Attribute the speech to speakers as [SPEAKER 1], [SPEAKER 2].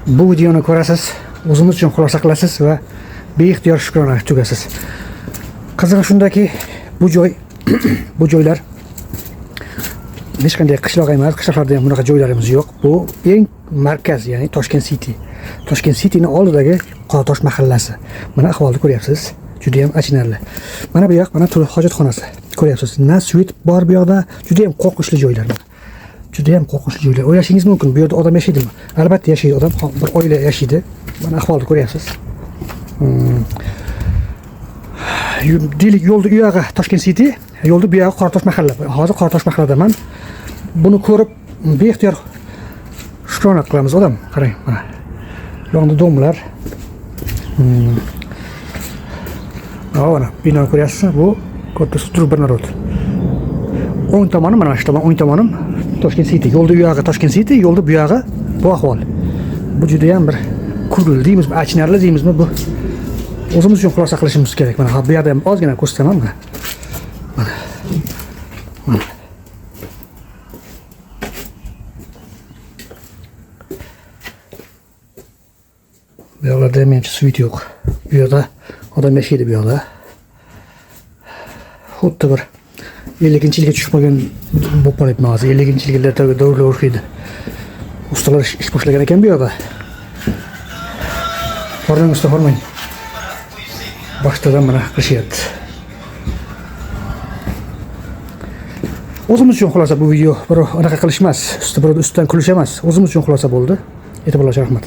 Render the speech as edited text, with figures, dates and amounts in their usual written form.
[SPEAKER 1] bu videoni ko'rasiz, o'zingiz uchun xulosa qilasiz va beixtiyor shukrona tugasiz. Qizig'i shundaki, bu joy bu joylar hech qanday qishloq emas, qishloqlarda ham bunaqa joylarimiz yo'q. Bu eng markaz, ya'ni Toshkent City. Toshkent City'ning oldidagi Qoratosh mahallasi. Mana ahvolni ko'ryapsiz. Juda ham achinarli. Mana bu yoq, mana turli hojatxonasi. Ko'ryapsiz. Na svet bor bu yoqda, juda ham qo'rqinchli joylar. Juda ham qo'rqinchli joylar. O'ylashingiz mumkin, bu yerda odam yashaydimi? Albatta yashaydi odam, bir oila yashaydi. Mana ahvolni ko'ryapsiz. Deylik, yo'lda u yog'i Toshkent City, yo'lda bu yog'i Qoratosh mahalla. Hozir Qoratosh mahalladaman. Buni ko'rib beixtiyor shukrona qilamiz odam. Qarang, mana. Yonda domlar. Mana bino ko'ryapsizmi? Bu katta Struber narod. O'ng tomonim mana shu tomon, o'ng tomonim Toshkent City. Yo'lda u yog'i Toshkent City, yo'lda bu yog'i bu ahvol. Bu juda ham bir kulgili deymizmi, achinarli deymizmi bu? O'zimiz uchun xulosa qilishimiz kerak. Mana bu yerda ham ozgina ko'rsataman mana. Mana. Bu yerda menimcha svet yo'q. Bu yerda odam yashaydi bu yerda. Xuddi bir 50-yilga tushib qolgan bo'lib qolyapman hozir. 50-yillarda davrlar o'xshaydi. Ustalar ish boshlagan ekan bu yerda. Hormang usta, hormang. Boshdan mana qilishyapti. O'zimiz uchun xulosa bu video. Bir anaqa qilish emas, ustidan kulish emas. O'zimiz uchun xulosa bo'ldi. E'tiborlarga rahmat.